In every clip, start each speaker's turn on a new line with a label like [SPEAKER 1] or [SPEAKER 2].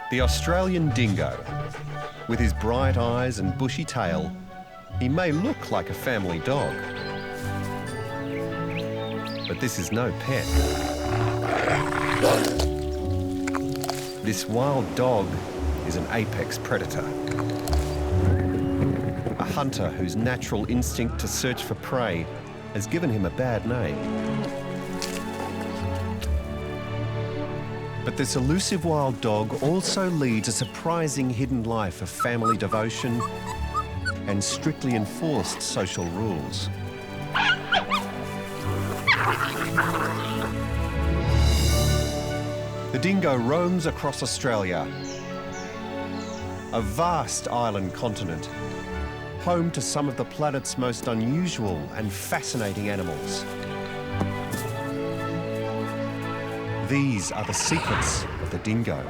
[SPEAKER 1] The Australian dingo. With his bright eyes and bushy tail, he may look like a family dog. But this is no pet. This wild dog is an apex predator. A hunter whose natural instinct to search for prey has given him a bad name. But this elusive wild dog also leads a surprising hidden life of family devotion and strictly enforced social rules. The dingo roams across Australia, a vast island continent, home to some of the planet's most unusual and fascinating animals. These are the secrets of the dingo.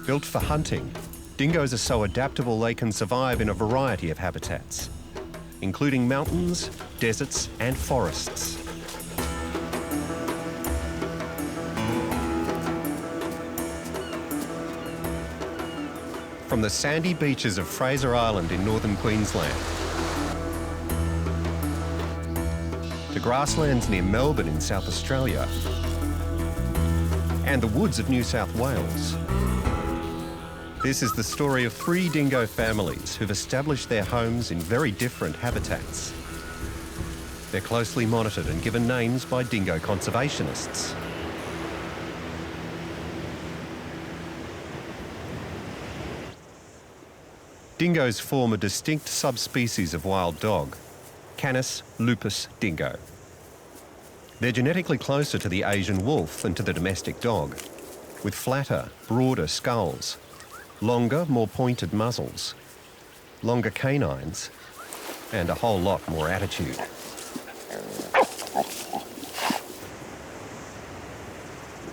[SPEAKER 1] Built for hunting, dingoes are so adaptable they can survive in a variety of habitats, including mountains, deserts, and forests. From the sandy beaches of Fraser Island in northern Queensland to grasslands near Melbourne in South Australia and the woods of New South Wales. This is the story of 3 dingo families who've established their homes in very different habitats. They're closely monitored and given names by dingo conservationists. Dingoes form a distinct subspecies of wild dog, Canis lupus dingo. They're genetically closer to the Asian wolf than to the domestic dog, with flatter, broader skulls, longer, more pointed muzzles, longer canines, and a whole lot more attitude.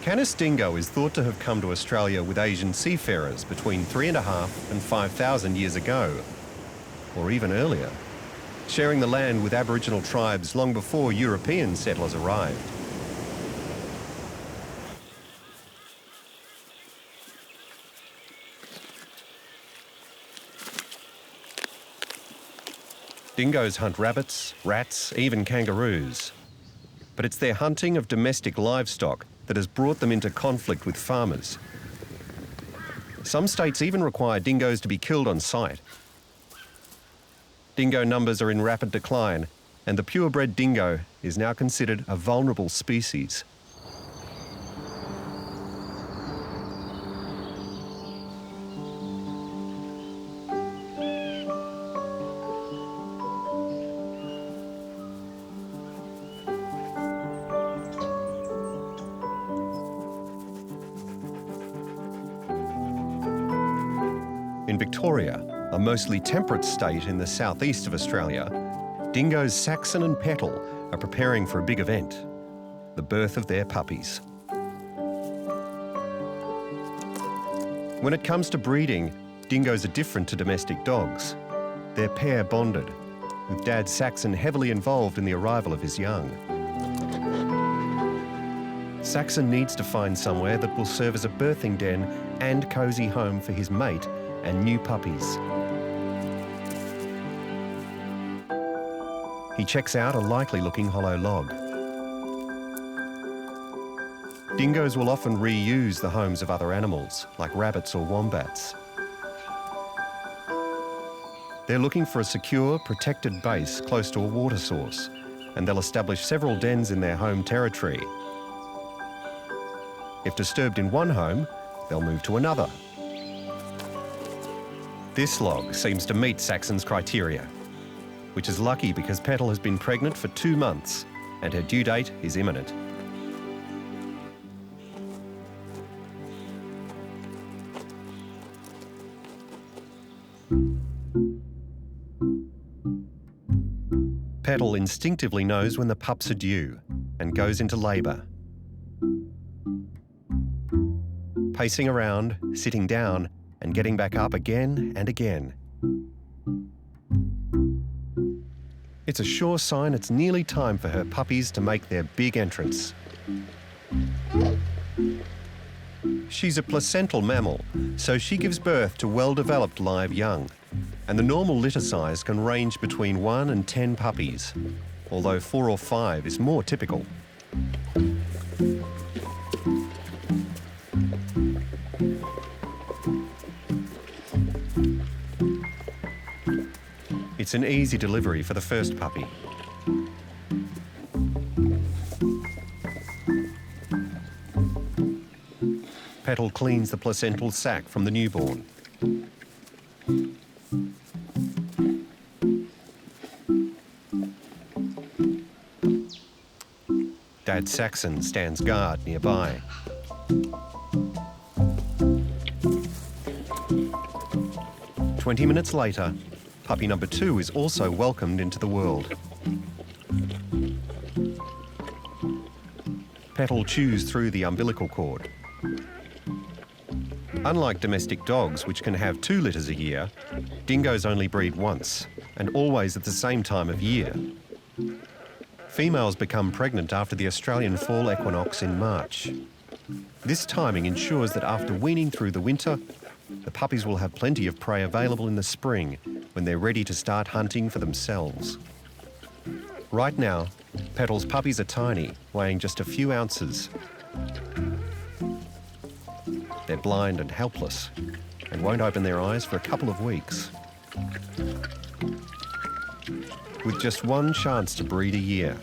[SPEAKER 1] Canis dingo is thought to have come to Australia with Asian seafarers between 3,500 and 5,000 years ago, or even earlier, sharing the land with Aboriginal tribes long before European settlers arrived. Dingoes hunt rabbits, rats, even kangaroos. But it's their hunting of domestic livestock that has brought them into conflict with farmers. Some states even require dingoes to be killed on sight. Dingo numbers are in rapid decline, and the purebred dingo is now considered a vulnerable species. In Victoria, a mostly temperate state in the southeast of Australia, dingoes Saxon and Petal are preparing for a big event, the birth of their puppies. When it comes to breeding, dingoes are different to domestic dogs. They're pair bonded, with Dad Saxon heavily involved in the arrival of his young. Saxon needs to find somewhere that will serve as a birthing den and cosy home for his mate and new puppies. He checks out a likely-looking hollow log. Dingoes will often reuse the homes of other animals, like rabbits or wombats. They're looking for a secure, protected base close to a water source, and they'll establish several dens in their home territory. If disturbed in one home, they'll move to another. This log seems to meet Saxon's criteria, which is lucky because Petal has been pregnant for 2 months and her due date is imminent. Petal instinctively knows when the pups are due and goes into labour. Pacing around, sitting down, and getting back up again and again. It's a sure sign it's nearly time for her puppies to make their big entrance. She's a placental mammal, so she gives birth to well-developed live young, and the normal litter size can range between 1 and 10 puppies, although 4 or 5 is more typical. It's an easy delivery for the first puppy. Petal cleans the placental sac from the newborn. Dad Saxon stands guard nearby. "20 minutes later, puppy number 2 is also welcomed into the world. Petal chews through the umbilical cord. Unlike domestic dogs, which can have 2 litters a year, dingoes only breed once, and always at the same time of year. Females become pregnant after the Australian fall equinox in March. This timing ensures that after weaning through the winter, the puppies will have plenty of prey available in the spring when they're ready to start hunting for themselves. Right now, Petal's puppies are tiny, weighing just a few ounces. They're blind and helpless and won't open their eyes for a couple of weeks. With just one chance to breed a year,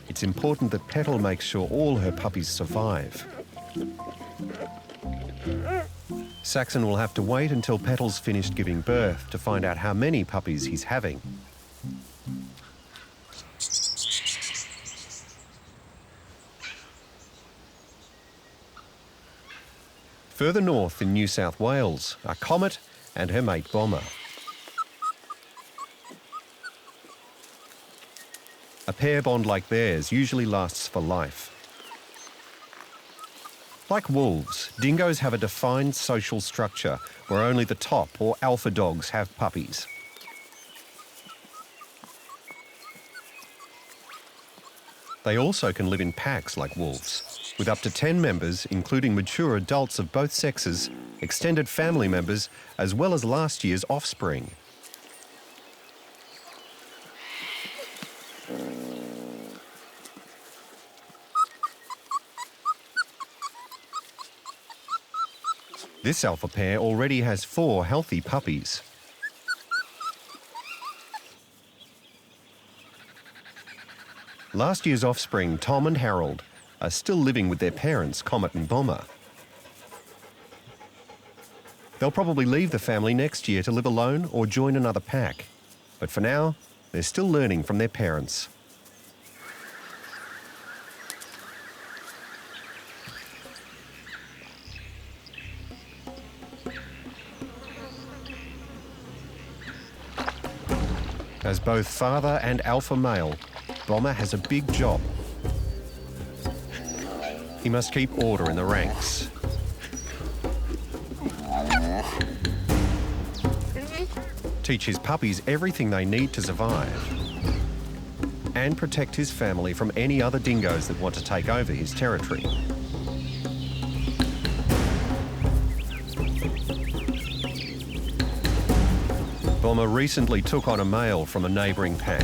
[SPEAKER 1] it's important that Petal makes sure all her puppies survive. Saxon will have to wait until Petal's finished giving birth to find out how many puppies he's having. Further north in New South Wales are Comet and her mate Bomber. A pair bond like theirs usually lasts for life. Like wolves, dingoes have a defined social structure where only the top or alpha dogs have puppies. They also can live in packs like wolves, with up to 10 members, including mature adults of both sexes, extended family members, as well as last year's offspring. This alpha pair already has 4 healthy puppies. Last year's offspring, Tom and Harold, are still living with their parents, Comet and Bomber. They'll probably leave the family next year to live alone or join another pack. But for now, they're still learning from their parents. As both father and alpha male, Bomber has a big job. He must keep order in the ranks. Teach his puppies everything they need to survive. And protect his family from any other dingoes that want to take over his territory. Bomber recently took on a male from a neighbouring pack.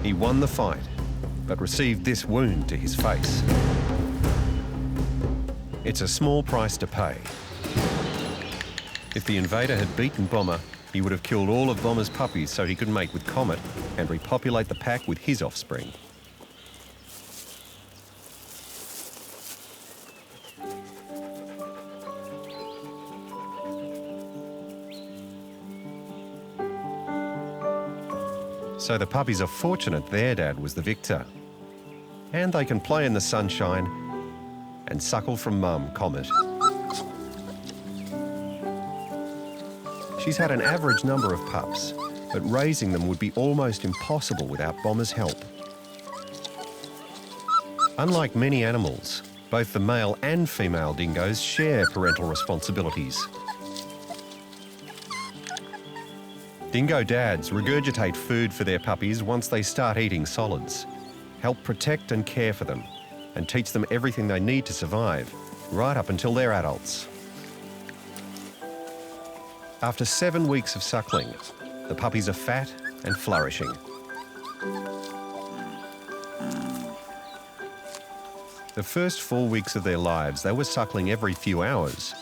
[SPEAKER 1] He won the fight, but received this wound to his face. It's a small price to pay. If the invader had beaten Bomber, he would have killed all of Bomber's puppies so he could mate with Comet and repopulate the pack with his offspring. So the puppies are fortunate their dad was the victor. And they can play in the sunshine and suckle from Mum, Comet. She's had an average number of pups, but raising them would be almost impossible without Bomber's help. Unlike many animals, both the male and female dingoes share parental responsibilities. Dingo dads regurgitate food for their puppies once they start eating solids, help protect and care for them, and teach them everything they need to survive, right up until they're adults. After 7 weeks of suckling, the puppies are fat and flourishing. The first 4 weeks of their lives, they were suckling every few hours,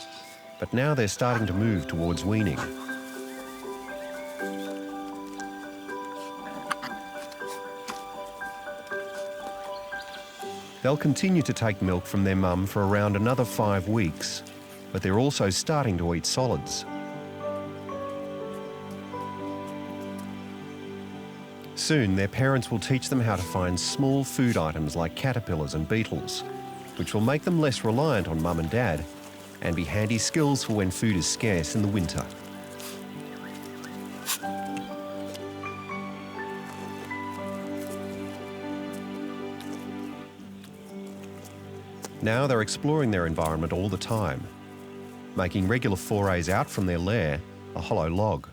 [SPEAKER 1] but now they're starting to move towards weaning. They'll continue to take milk from their mum for around another 5 weeks, but they're also starting to eat solids. Soon, their parents will teach them how to find small food items like caterpillars and beetles, which will make them less reliant on mum and dad and be handy skills for when food is scarce in the winter. Now they're exploring their environment all the time, making regular forays out from their lair, a hollow log.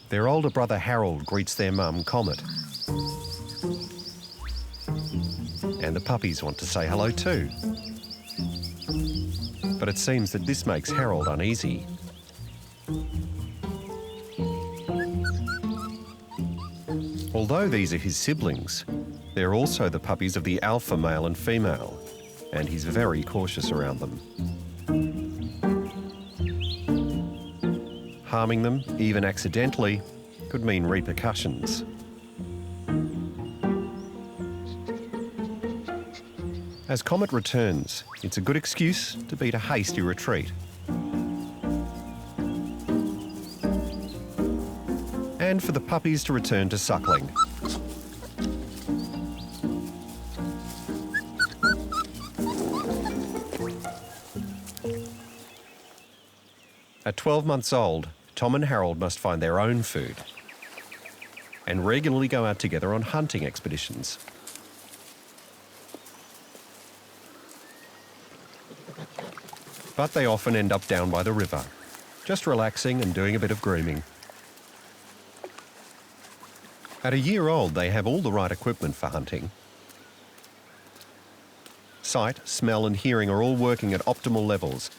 [SPEAKER 1] Their older brother Harold greets their mum, Comet. And the puppies want to say hello too. But it seems that this makes Harold uneasy. Although these are his siblings, they're also the puppies of the alpha male and female, and he's very cautious around them. Harming them, even accidentally, could mean repercussions. As Comet returns, it's a good excuse to beat a hasty retreat. And for the puppies to return to suckling. At 12 months old, Tom and Harold must find their own food and regularly go out together on hunting expeditions. But they often end up down by the river, just relaxing and doing a bit of grooming. At a year old, they have all the right equipment for hunting. Sight, smell and hearing are all working at optimal levels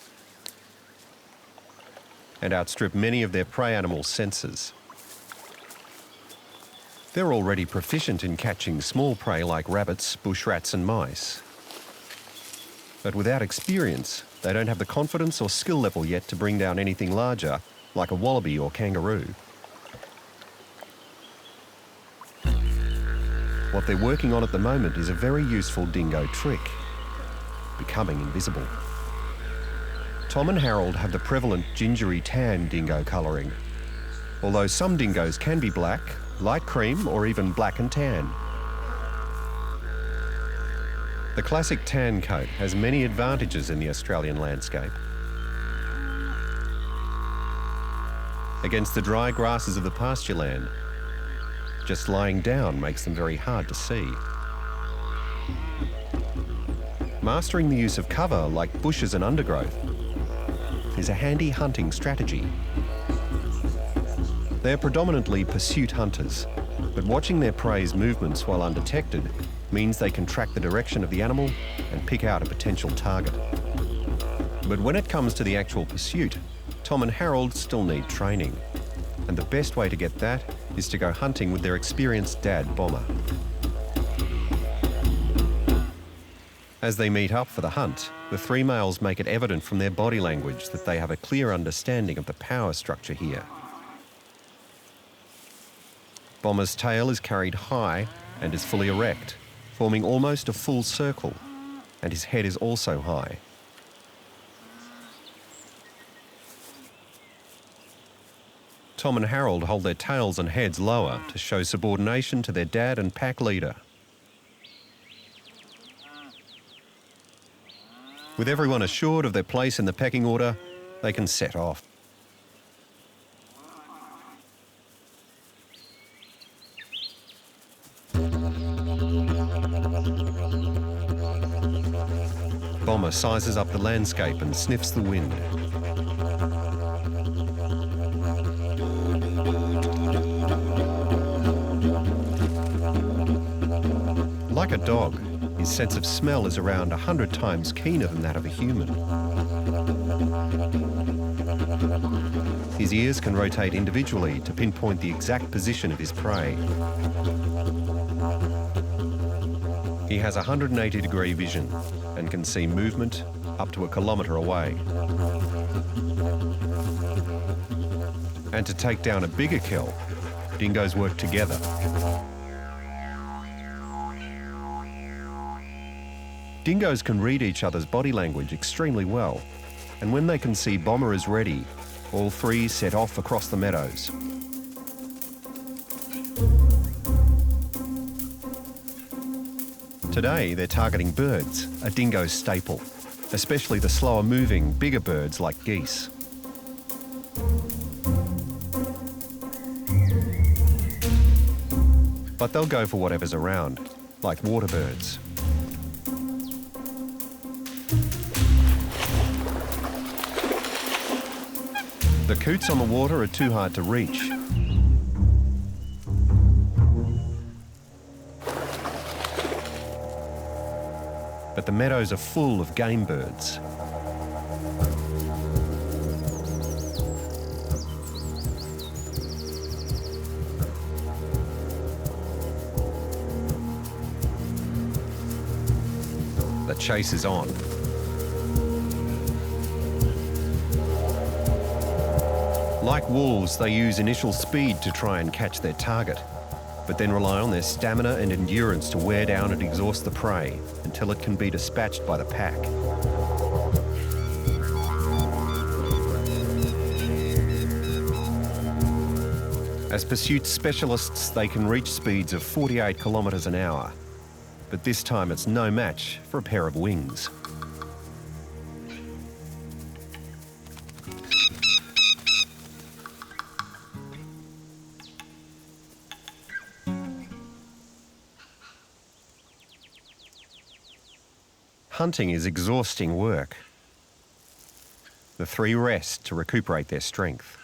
[SPEAKER 1] and outstrip many of their prey animals' senses. They're already proficient in catching small prey like rabbits, bush rats and mice. But without experience, they don't have the confidence or skill level yet to bring down anything larger, like a wallaby or kangaroo. What they're working on at the moment is a very useful dingo trick: becoming invisible. Tom and Harold have the prevalent gingery tan dingo colouring, although some dingoes can be black, light cream or even black and tan. The classic tan coat has many advantages in the Australian landscape. Against the dry grasses of the pasture land, just lying down makes them very hard to see. Mastering the use of cover, like bushes and undergrowth, is a handy hunting strategy. They're predominantly pursuit hunters, but watching their prey's movements while undetected means they can track the direction of the animal and pick out a potential target. But when it comes to the actual pursuit, Tom and Harold still need training, and the best way to get that is to go hunting with their experienced dad, Bomber. As they meet up for the hunt, the three males make it evident from their body language that they have a clear understanding of the power structure here. Bomber's tail is carried high and is fully erect, forming almost a full circle, and his head is also high. Tom and Harold hold their tails and heads lower to show subordination to their dad and pack leader. With everyone assured of their place in the pecking order, they can set off. Bomber sizes up the landscape and sniffs the wind. Like a dog, his sense of smell is around 100 times keener than that of a human. His ears can rotate individually to pinpoint the exact position of his prey. He has 180-degree vision and can see movement up to 1 kilometre away. And to take down a bigger kill, dingoes work together. Dingoes can read each other's body language extremely well, and when they can see Bomber is ready, all three set off across the meadows. Today, they're targeting birds, a dingo's staple, especially the slower-moving, bigger birds like geese. But they'll go for whatever's around, like water birds. The coots on the water are too hard to reach. But the meadows are full of game birds. The chase is on. Like wolves, they use initial speed to try and catch their target, but then rely on their stamina and endurance to wear down and exhaust the prey until it can be dispatched by the pack. As pursuit specialists, they can reach speeds of 48 kilometres an hour, but this time it's no match for a pair of wings. Hunting is exhausting work. The three rest to recuperate their strength.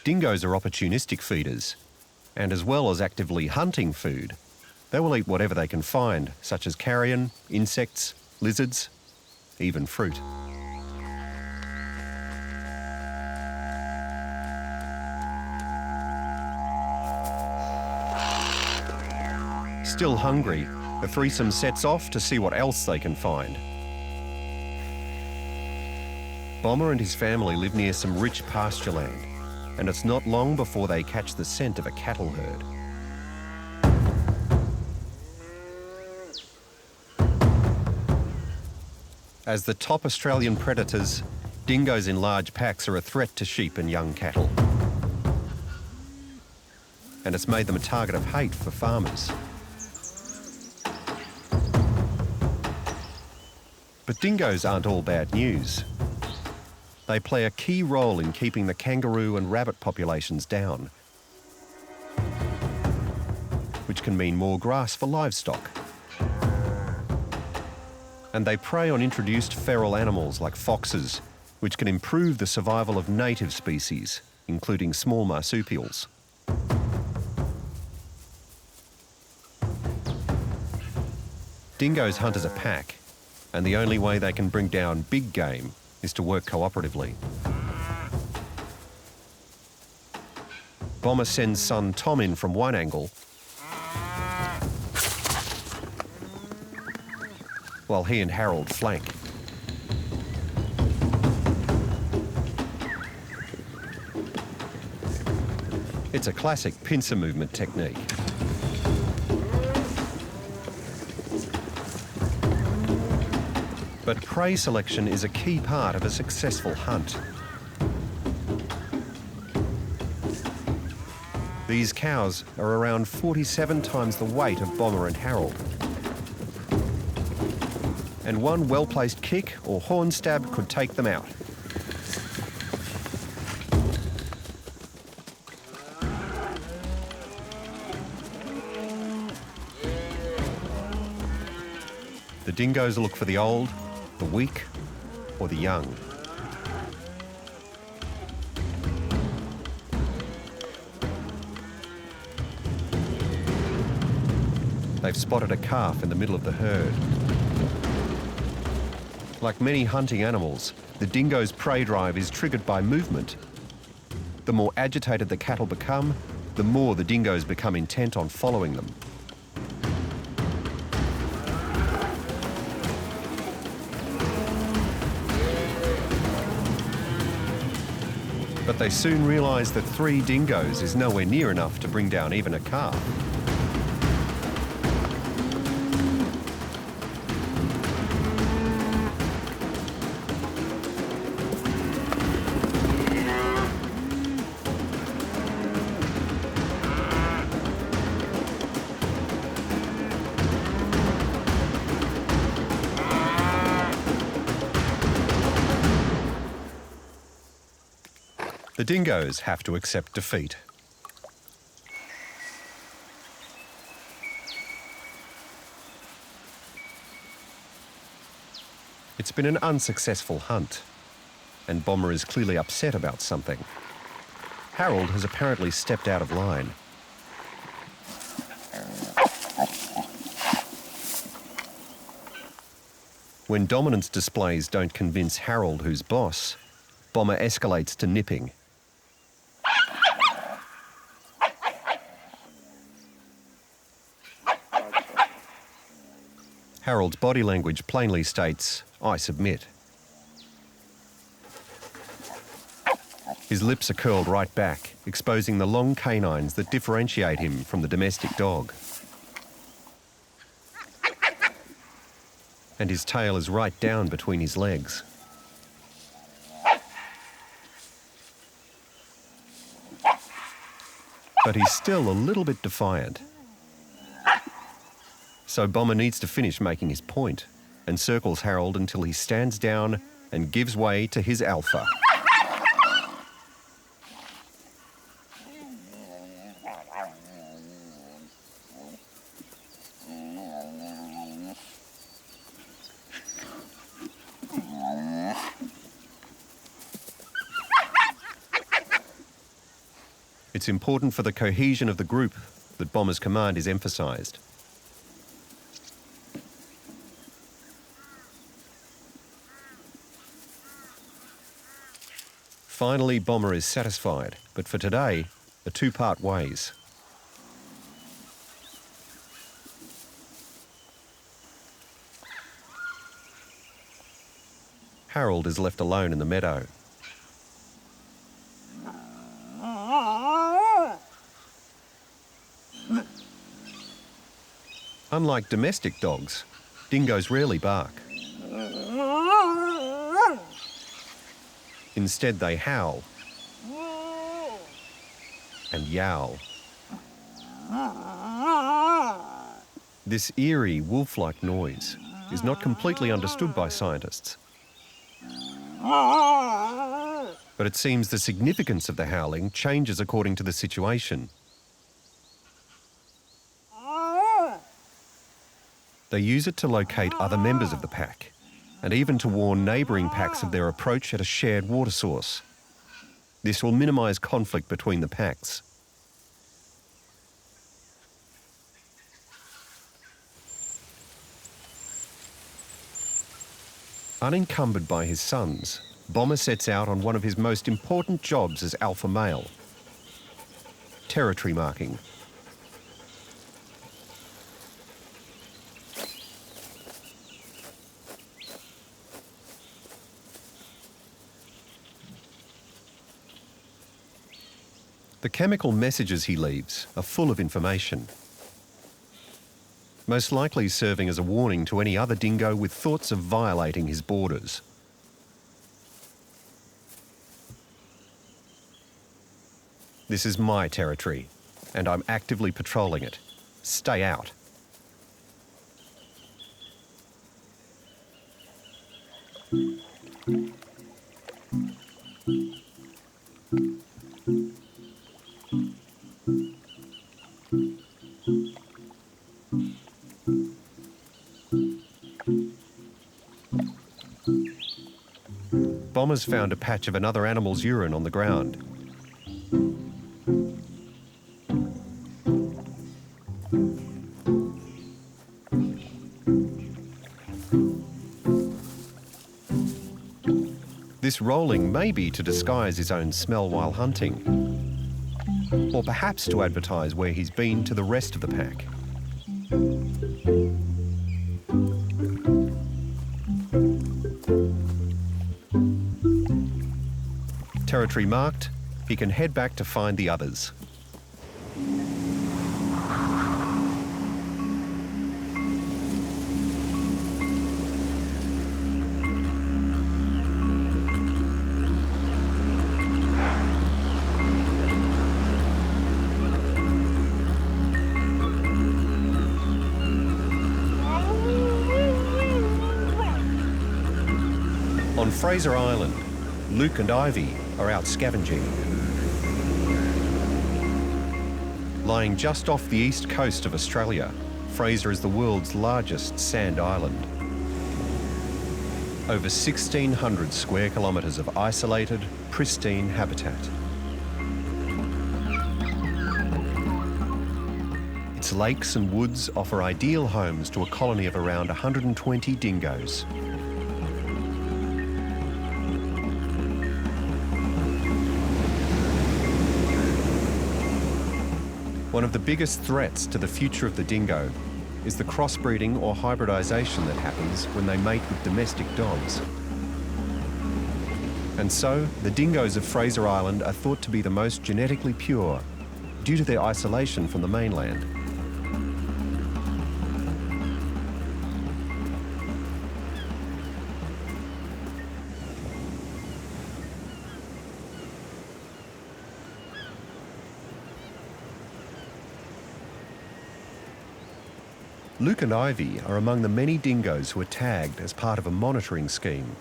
[SPEAKER 1] Dingoes are opportunistic feeders, and as well as actively hunting food, they will eat whatever they can find, such as carrion, insects, lizards, even fruit. Still hungry, the threesome sets off to see what else they can find. Bomber and his family live near some rich pasture land, and it's not long before they catch the scent of a cattle herd. As the top Australian predators, dingoes in large packs are a threat to sheep and young cattle. And it's made them a target of hate for farmers. But dingoes aren't all bad news. They play a key role in keeping the kangaroo and rabbit populations down, which can mean more grass for livestock. And they prey on introduced feral animals like foxes, which can improve the survival of native species, including small marsupials. Dingoes hunt as a pack, and the only way they can bring down big game is to work cooperatively. Bomber sends son Tom in from one angle, while he and Harold flank. It's a classic pincer movement technique. But prey selection is a key part of a successful hunt. These cows are around 47 times the weight of Bomber and Harold. And one well-placed kick or horn stab could take them out. The dingoes look for the old, the weak, or the young. They've spotted a calf in the middle of the herd. Like many hunting animals, the dingo's prey drive is triggered by movement. The more agitated the cattle become, the more the dingoes become intent on following them. But they soon realise that 3 dingoes is nowhere near enough to bring down even a calf. The dingoes have to accept defeat. It's been an unsuccessful hunt, and Bomber is clearly upset about something. Harold has apparently stepped out of line. When dominance displays don't convince Harold who's boss, Bomber escalates to nipping. Harold's body language plainly states, "I submit." His lips are curled right back, exposing the long canines that differentiate him from the domestic dog. And his tail is right down between his legs. But he's still a little bit defiant. So Bomber needs to finish making his point and circles Harold until he stands down and gives way to his alpha. It's important for the cohesion of the group that Bomber's command is emphasised. Finally, Bomber is satisfied, but for today, the 2 part ways. Harold is left alone in the meadow. Unlike domestic dogs, dingoes rarely bark. Instead, they howl and yowl. This eerie, wolf-like noise is not completely understood by scientists. But it seems the significance of the howling changes according to the situation. They use it to locate other members of the pack, and even to warn neighbouring packs of their approach at a shared water source. This will minimise conflict between the packs. Unencumbered by his sons, Bomber sets out on one of his most important jobs as alpha male: territory marking. The chemical messages he leaves are full of information, most likely serving as a warning to any other dingo with thoughts of violating his borders. This is my territory. and I'm actively patrolling it. Stay out. Bombers found a patch of another animal's urine on the ground. This rolling may be to disguise his own smell while hunting, or perhaps to advertise where he's been to the rest of the pack. Territory marked, he can head back to find the others. On Fraser Island, Luke and Ivy are out scavenging. Lying just off the east coast of Australia, Fraser is the world's largest sand island. Over 1,600 square kilometres of isolated, pristine habitat. Its lakes and woods offer ideal homes to a colony of around 120 dingoes. One of the biggest threats to the future of the dingo is the crossbreeding or hybridisation that happens when they mate with domestic dogs. And so, the dingoes of Fraser Island are thought to be the most genetically pure due to their isolation from the mainland. Luke and Ivy are among the many dingoes who are tagged as part of a monitoring scheme.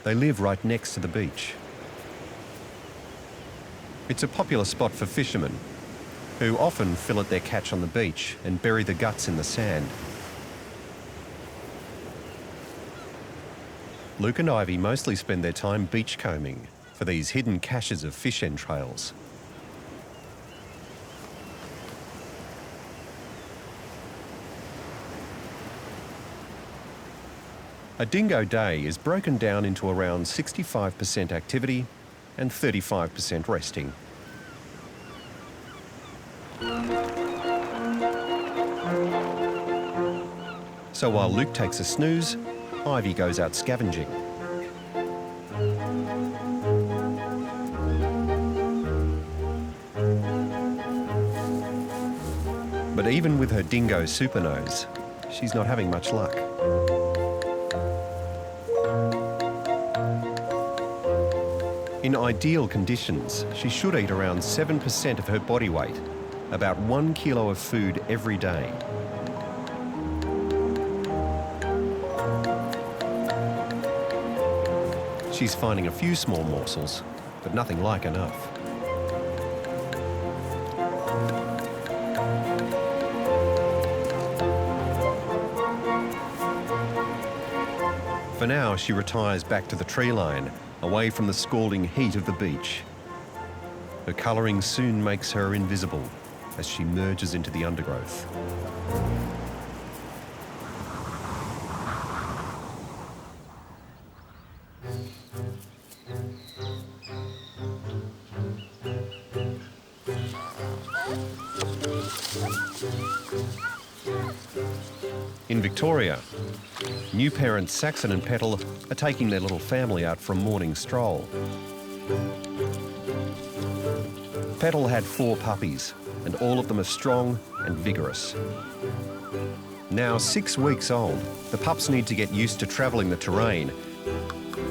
[SPEAKER 1] They live right next to the beach. It's a popular spot for fishermen, who often fillet their catch on the beach and bury the guts in the sand. Luke and Ivy mostly spend their time beachcombing for these hidden caches of fish entrails. A dingo day is broken down into around 65% activity and 35% resting. So while Luke takes a snooze, Ivy goes out scavenging. But even with her dingo supernose, she's not having much luck. In ideal conditions, she should eat around 7% of her body weight, about 1 kilo of food every day. She's finding a few small morsels, but nothing like enough. For now, she retires back to the tree line, away from the scalding heat of the beach. Her colouring soon makes her invisible as she merges into the undergrowth. In Victoria, new parents Saxon and Petal are taking their little family out for a morning stroll. Petal had 4 puppies, and all of them are strong and vigorous. Now 6 weeks old, the pups need to get used to travelling the terrain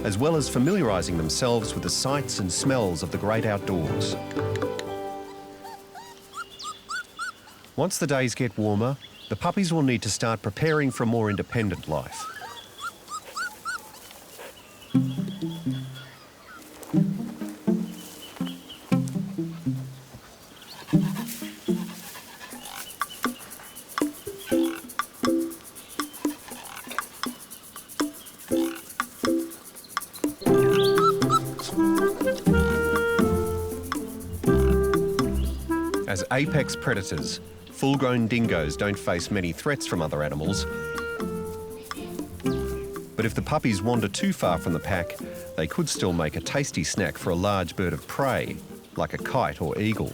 [SPEAKER 1] as well as familiarising themselves with the sights and smells of the great outdoors. Once the days get warmer, the puppies will need to start preparing for a more independent life. As apex predators, full-grown dingoes don't face many threats from other animals. But if the puppies wander too far from the pack, they could still make a tasty snack for a large bird of prey, like a kite or eagle.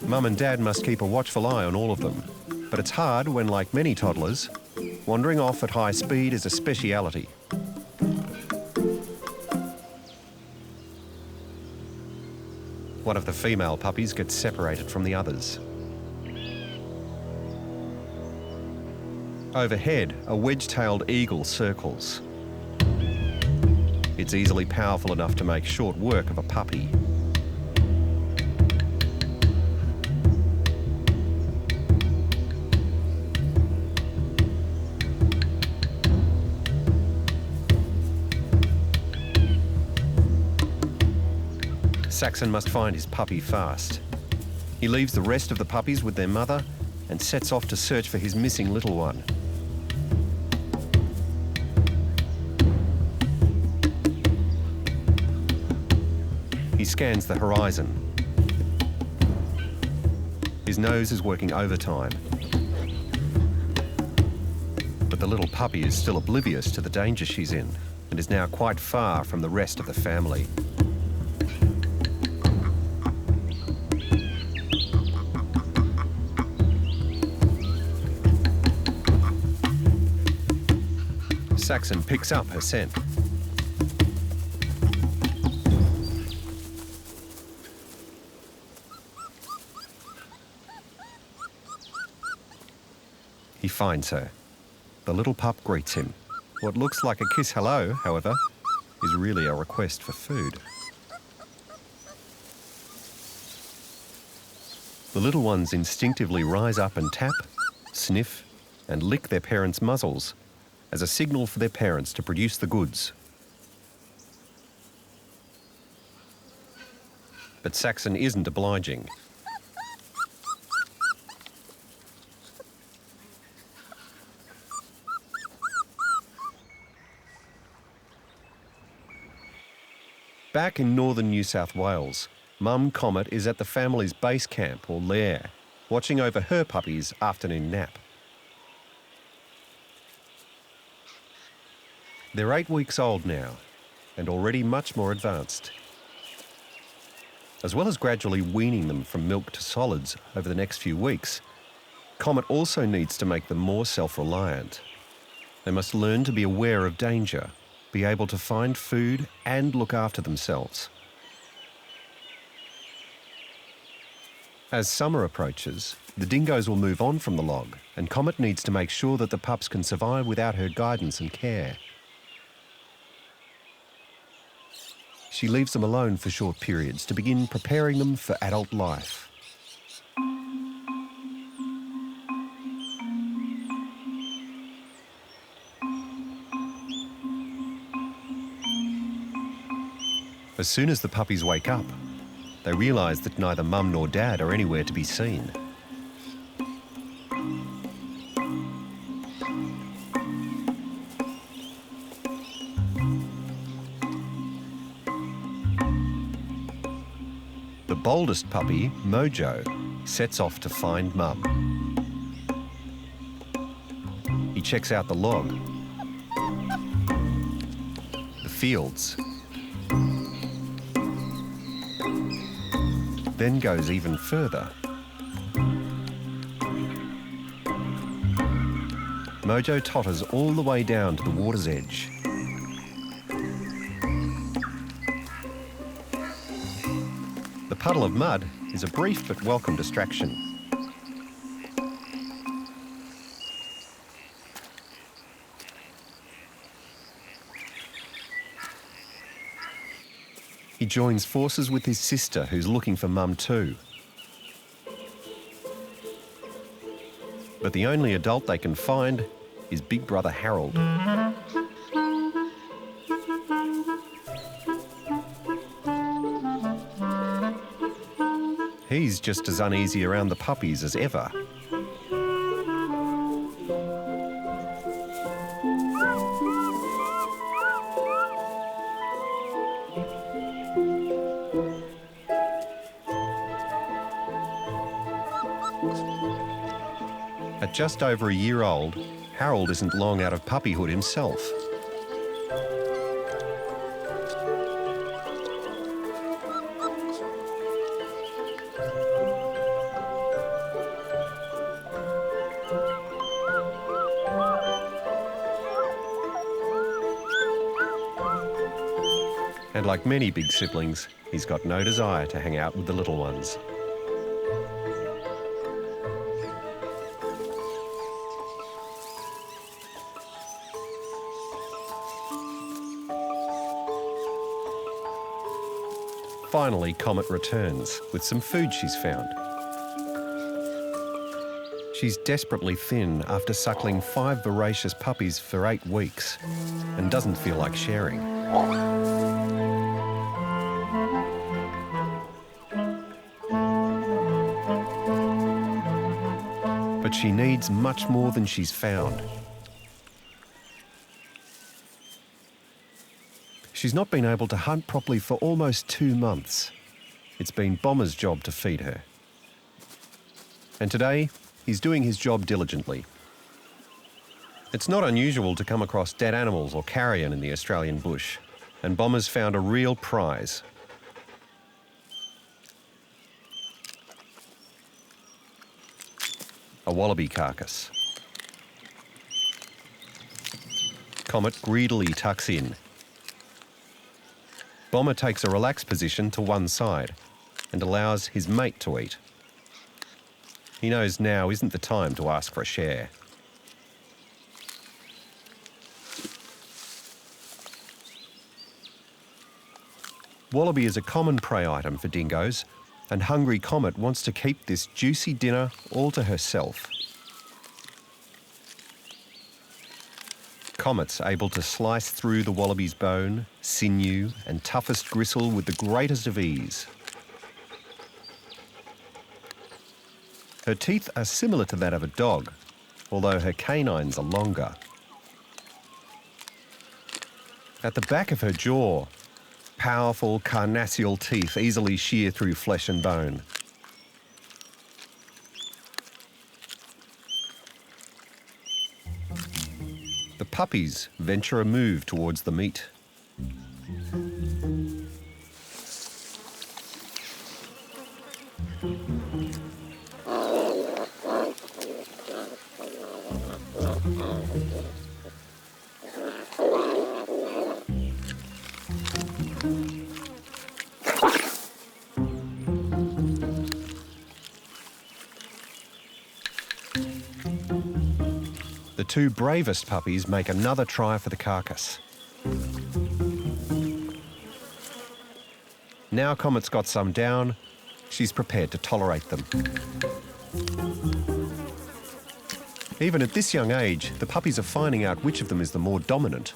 [SPEAKER 1] Mum and Dad must keep a watchful eye on all of them, but it's hard when, like many toddlers, wandering off at high speed is a speciality. One of the female puppies gets separated from the others. Overhead, a wedge-tailed eagle circles. It's easily powerful enough to make short work of a puppy. Saxon must find his puppy fast. He leaves the rest of the puppies with their mother and sets off to search for his missing little one. He scans the horizon. His nose is working overtime. But the little puppy is still oblivious to the danger she's in and is now quite far from the rest of the family. Saxon picks up her scent. He finds her. The little pup greets him. What looks like a kiss hello, however, is really a request for food. The little ones instinctively rise up and tap, sniff, and lick their parents' muzzles as a signal for their parents to produce the goods. But Saxon isn't obliging. Back in northern New South Wales, Mum Comet is at the family's base camp or lair, watching over her puppy's afternoon nap. They're 8 weeks old now, and already much more advanced. As well as gradually weaning them from milk to solids over the next few weeks, Comet also needs to make them more self-reliant. They must learn to be aware of danger, be able to find food and look after themselves. As summer approaches, the dingoes will move on from the log, and Comet needs to make sure that the pups can survive without her guidance and care. She leaves them alone for short periods to begin preparing them for adult life. As soon as the puppies wake up, they realise that neither Mum nor Dad are anywhere to be seen. The boldest puppy, Mojo, sets off to find Mum. He checks out the log, the fields, then goes even further. Mojo totters all the way down to the water's edge. The puddle of mud is a brief but welcome distraction. He joins forces with his sister, who's looking for Mum too. But the only adult they can find is big brother Harold. He's just as uneasy around the puppies as ever. At just over a year old, Harold isn't long out of puppyhood himself. And like many big siblings, he's got no desire to hang out with the little ones. Finally, Comet returns with some food she's found. She's desperately thin after suckling 5 voracious puppies for 8 weeks and doesn't feel like sharing. But she needs much more than she's found. She's not been able to hunt properly for almost 2 months. It's been Bomber's job to feed her. And today, he's doing his job diligently. It's not unusual to come across dead animals or carrion in the Australian bush, and Bomber's found a real prize. A wallaby carcass. Comet greedily tucks in. Bomber takes a relaxed position to one side and allows his mate to eat. He knows now isn't the time to ask for a share. Wallaby is a common prey item for dingoes, and hungry Comet wants to keep this juicy dinner all to herself. Comet's able to slice through the wallaby's bone, sinew and toughest gristle with the greatest of ease. Her teeth are similar to that of a dog, although her canines are longer. At the back of her jaw, powerful carnassial teeth easily shear through flesh and bone. The puppies venture a move towards the meat. The 2 bravest puppies make another try for the carcass. Now Comet's got some down, she's prepared to tolerate them. Even at this young age, the puppies are finding out which of them is the more dominant.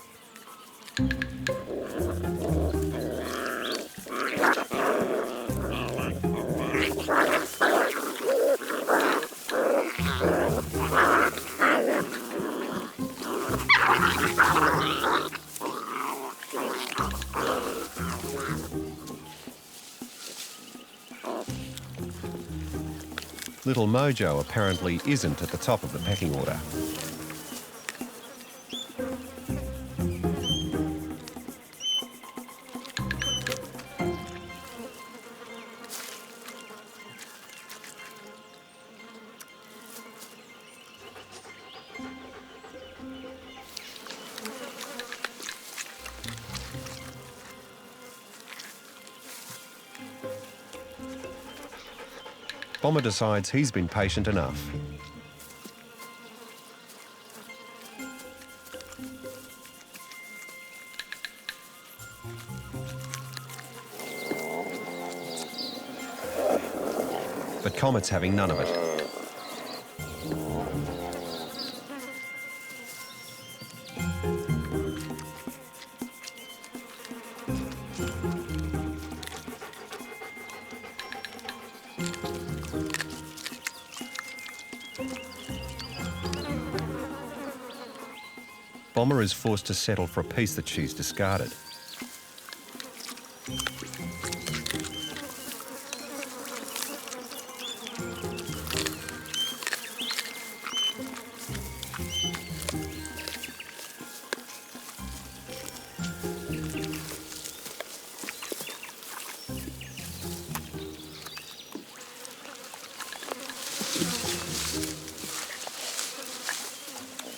[SPEAKER 1] Little Mojo apparently isn't at the top of the pecking order. Bomber decides he's been patient enough. Comet's having none of it. Bomber is forced to settle for a piece that she's discarded.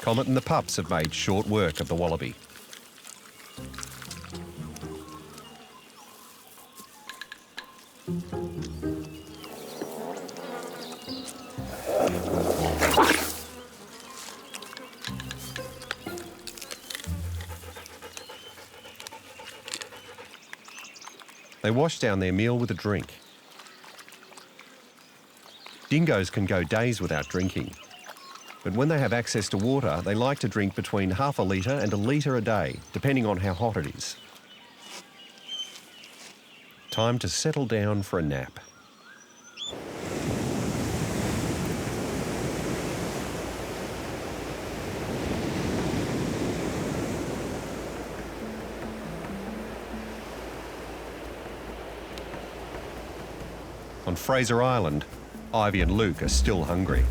[SPEAKER 1] Comet and the pups have made short work of the wallaby. They wash down their meal with a drink. Dingoes can go days without drinking. But when they have access to water, they like to drink between half a litre and a litre a day, depending on how hot it is. Time to settle down for a nap. On Fraser Island, Ivy and Luke are still hungry.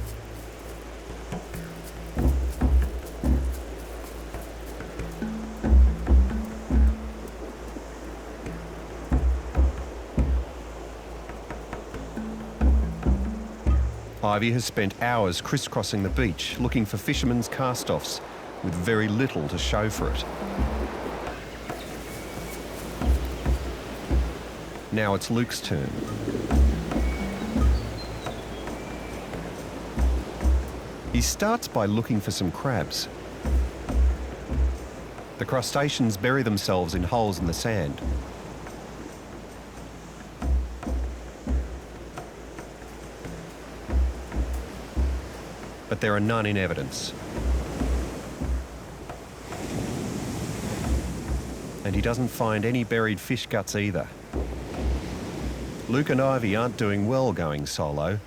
[SPEAKER 1] Ivy has spent hours crisscrossing the beach looking for fishermen's cast-offs with very little to show for it. Now it's Luke's turn. He starts by looking for some crabs. The crustaceans bury themselves in holes in the sand. But there are none in evidence. And he doesn't find any buried fish guts either. Luke and Ivy aren't doing well going solo.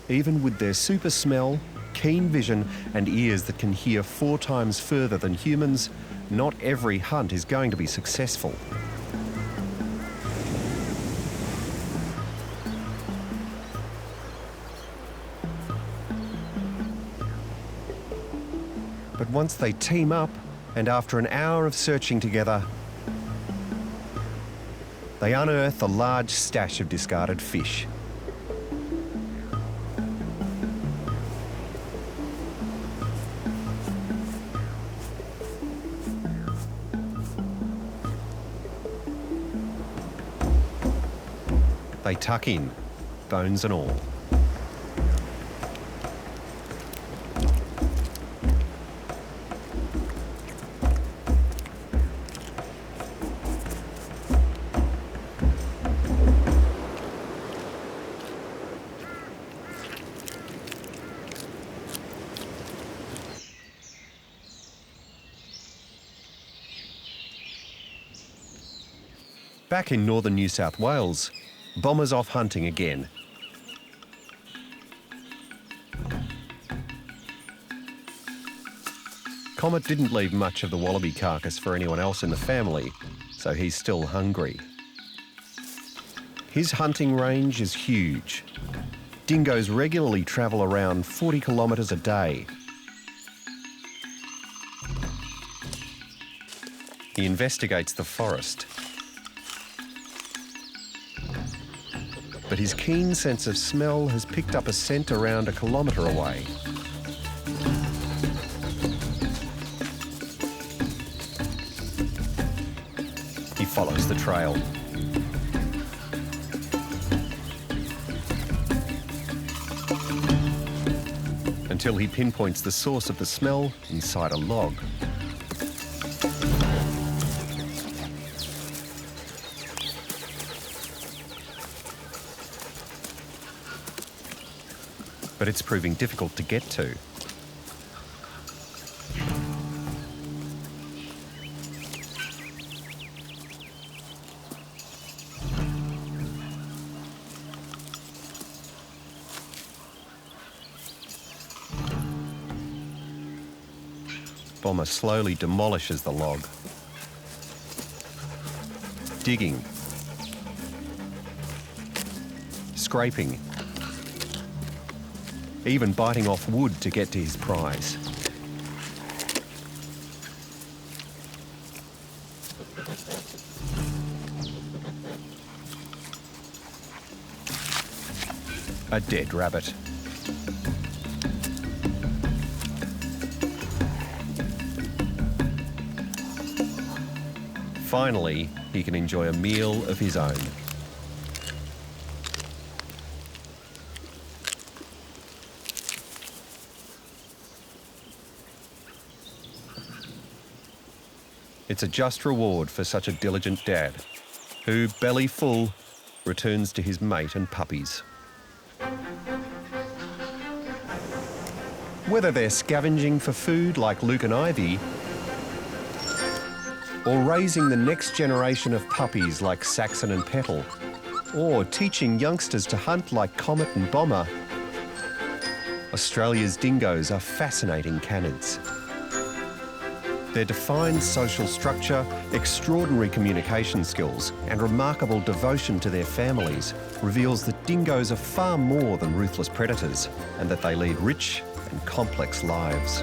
[SPEAKER 1] Even with their super smell, keen vision and ears that can hear 4 times further than humans, not every hunt is going to be successful. But once they team up, and after an hour of searching together, they unearth a large stash of discarded fish. They tuck in, bones and all. Back in northern New South Wales, Bomber's off hunting again. Comet didn't leave much of the wallaby carcass for anyone else in the family, so he's still hungry. His hunting range is huge. Dingoes regularly travel around 40 kilometres a day. He investigates the forest. But his keen sense of smell has picked up a scent around 1 kilometre away. He follows the trail. Until he pinpoints the source of the smell inside a log. but it's proving difficult to get to. Bomber slowly demolishes the log. Digging. Scraping. Even biting off wood to get to his prize. A dead rabbit. Finally, he can enjoy a meal of his own. It's a just reward for such a diligent dad, who, belly full, returns to his mate and puppies. Whether they're scavenging for food like Luke and Ivy, or raising the next generation of puppies like Saxon and Petal, or teaching youngsters to hunt like Comet and Bomber, Australia's dingoes are fascinating canids. Their defined social structure, extraordinary communication skills, and remarkable devotion to their families reveals that dingoes are far more than ruthless predators, and that they lead rich and complex lives.